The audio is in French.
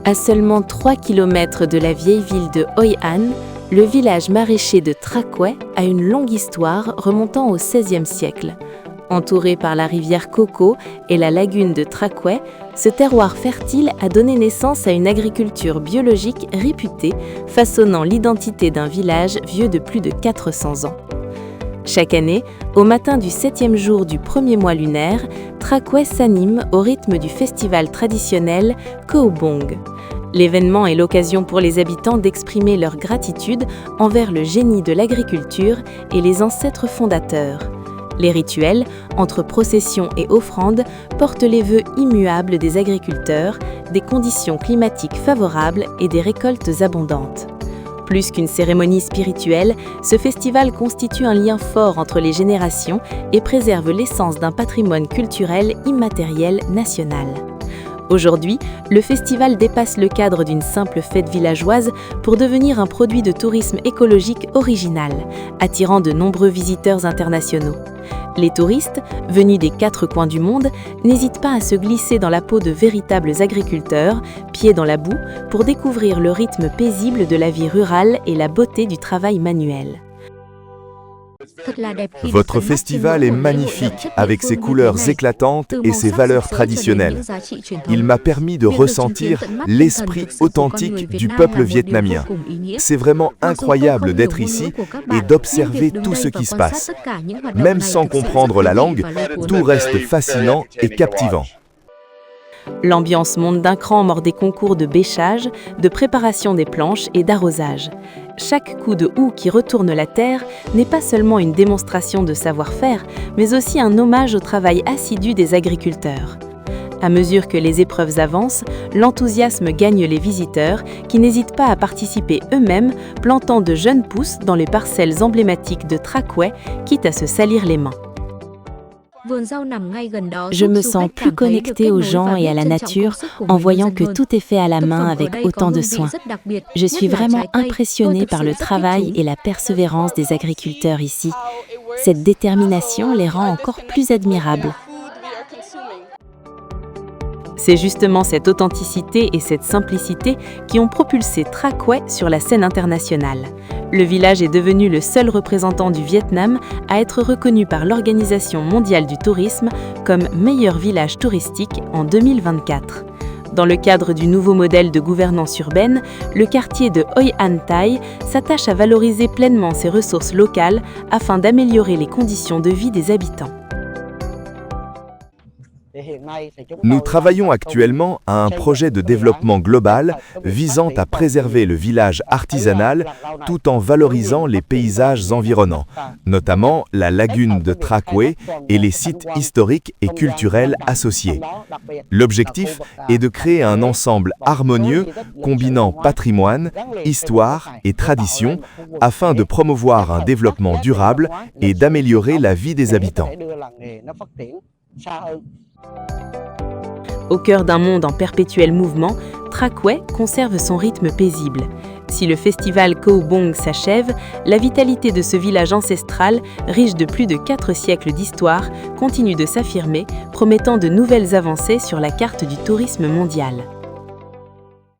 À seulement 3 km de la vieille ville de Hoi An, le village maraîcher de Tra Quay a une longue histoire remontant au XVIe siècle. Entouré par la rivière Coco et la lagune de Tra Quay, ce terroir fertile a donné naissance à une agriculture biologique réputée, façonnant l'identité d'un village vieux de plus de 400 ans. Chaque année, au matin du 7e jour du premier mois lunaire, Tra Quay s'anime au rythme du festival traditionnel Koh Bong. L'événement est l'occasion pour les habitants d'exprimer leur gratitude envers le génie de l'agriculture et les ancêtres fondateurs. Les rituels, entre processions et offrandes, portent les vœux immuables des agriculteurs, des conditions climatiques favorables et des récoltes abondantes. Plus qu'une cérémonie spirituelle, ce festival constitue un lien fort entre les générations et préserve l'essence d'un patrimoine culturel immatériel national. Aujourd'hui, le festival dépasse le cadre d'une simple fête villageoise pour devenir un produit de tourisme écologique original, attirant de nombreux visiteurs internationaux. Les touristes, venus des 4 coins du monde, n'hésitent pas à se glisser dans la peau de véritables agriculteurs, pieds dans la boue, pour découvrir le rythme paisible de la vie rurale et la beauté du travail manuel. Votre festival est magnifique, avec ses couleurs éclatantes et ses valeurs traditionnelles. Il m'a permis de ressentir l'esprit authentique du peuple vietnamien. C'est vraiment incroyable d'être ici et d'observer tout ce qui se passe. Même sans comprendre la langue, tout reste fascinant et captivant. L'ambiance monte d'un cran lors des concours de bêchage, de préparation des planches et d'arrosage. Chaque coup de houe qui retourne la terre n'est pas seulement une démonstration de savoir-faire, mais aussi un hommage au travail assidu des agriculteurs. À mesure que les épreuves avancent, l'enthousiasme gagne les visiteurs qui n'hésitent pas à participer eux-mêmes, plantant de jeunes pousses dans les parcelles emblématiques de Tra Quay, quitte à se salir les mains. Je me sens plus connectée aux gens et à la nature en voyant que tout est fait à la main avec autant de soin. Je suis vraiment impressionnée par le travail et la persévérance des agriculteurs ici. Cette détermination les rend encore plus admirables. C'est justement cette authenticité et cette simplicité qui ont propulsé Tra Quay sur la scène internationale. Le village est devenu le seul représentant du Vietnam à être reconnu par l'Organisation mondiale du tourisme comme meilleur village touristique en 2024. Dans le cadre du nouveau modèle de gouvernance urbaine, le quartier de Hoi An Thai s'attache à valoriser pleinement ses ressources locales afin d'améliorer les conditions de vie des habitants. Nous travaillons actuellement à un projet de développement global visant à préserver le village artisanal tout en valorisant les paysages environnants, notamment la lagune de Tra Quay et les sites historiques et culturels associés. L'objectif est de créer un ensemble harmonieux combinant patrimoine, histoire et tradition afin de promouvoir un développement durable et d'améliorer la vie des habitants. Au cœur d'un monde en perpétuel mouvement, Tra Quay conserve son rythme paisible. Si le festival Koh Bong s'achève, la vitalité de ce village ancestral, riche de plus de 4 siècles d'histoire, continue de s'affirmer, promettant de nouvelles avancées sur la carte du tourisme mondial.